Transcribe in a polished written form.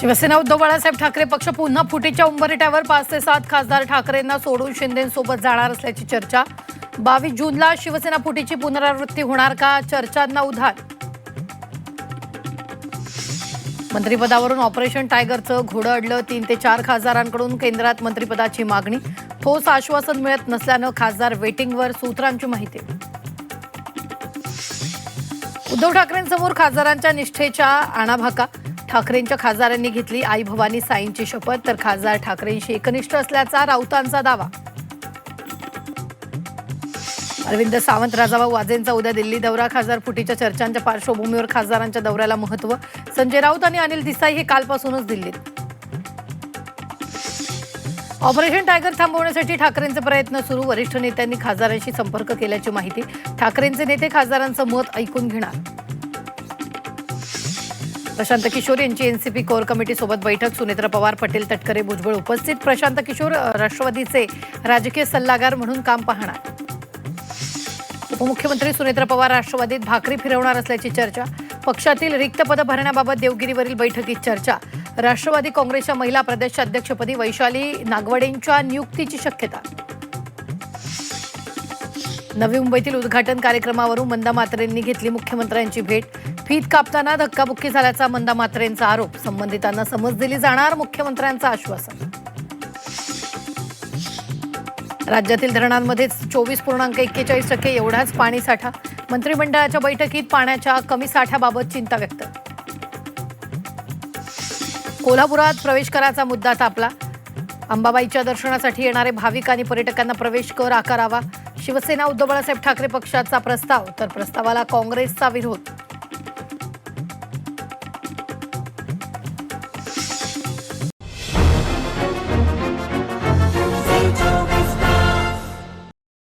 शिवसेना उद्धव बाळासाहेब ठाकरे पक्ष पुन्हा फुटीच्या उंबरठ्यावर 5 ते 7 खासदार ठाकरेंना सोडून शिंदेंसोबत जाणार असल्याची चर्चा। 22 जूनला शिवसेना फुटीची पुनरावृत्ती होणार का, चर्चांना उधाण। मंत्रिपदावरून ऑपरेशन टायगरचं घोडं अडलं। 3 ते 4 खासदारांकडून केंद्रात मंत्रिपदाची मागणी। ठोस आश्वासन मिळत नसल्यानं खासदार वेटिंगवर, सूत्रांची माहिती। उद्धव ठाकरेंसमोर खासदारांच्या निष्ठेच्या आणाभाका। ठाकरेंच्या खासदारांनी घेतली आई भवानी साईंची शपथ, तर खासदार ठाकरेंशी एकनिष्ठ असल्याचा राऊतांचा दावा। अरविंद सावंत, राजाभाऊ वाजेंचा उद्या दिल्ली दौरा। खासदार फुटीच्या चर्चांच्या पार्श्वभूमीवर खासदारांच्या दौऱ्याला महत्त्व। संजय राऊत आणि अनिल देसाई हे कालपासूनच दिल्लीत। ऑपरेशन टायगर थांबवण्यासाठी ठाकरेंचे प्रयत्न सुरू। वरिष्ठ नेत्यांनी खासदारांशी संपर्क केल्याची माहिती। ठाकरेंचे नेते खासदारांचं मत ऐकून घेणार। प्रशांत किशोर यांची एनसीपी कोर कमिटी सोबत बैठक। सुनेत्र पवार, पटेल, तटकरे, भुजबळ उपस्थित। प्रशांत किशोर राष्ट्रवादीचे राजकीय सल्लागार म्हणून काम पाहणार। उपमुख्यमंत्री सुनेत्र पवार राष्ट्रवादीत भाकरी फिरवणार असल्याची चर्चा। पक्षातील रिक्त पद भरण्याबाबत देवगिरीवरील बैठकीत चर्चा। राष्ट्रवादी काँग्रेसच्या महिला प्रदेशाध्यक्षपदी वैशाली नागवडेंच्या नियुक्तीची शक्यता। नवी मुंबईतील उद्घाटन कार्यक्रमावरून मंदा म्हात्रेंनी घेतली मुख्यमंत्र्यांची भेट। फीत कापताना धक्काबुक्की झाल्याचा मंदा म्हात्रेंचा आरोप। संबंधितांना समज दिली जाणार, मुख्यमंत्र्यांचं आश्वासन। राज्यातील धरणांमध्ये 24.41% एवढाच पाणीसाठा। मंत्रिमंडळाच्या बैठकीत पाण्याच्या कमी साठ्याबाबत चिंता व्यक्त। कोल्हापुरात प्रवेश कराचा मुद्दा तापला। अंबाबाईच्या दर्शनासाठी येणारे भाविक आणि पर्यटकांना प्रवेश कर आकारावा। शिवसेना उद्धव बाळासाहेब ठाकरे पक्षाचा प्रस्ताव, तर प्रस्तावाला काँग्रेसचा विरोध।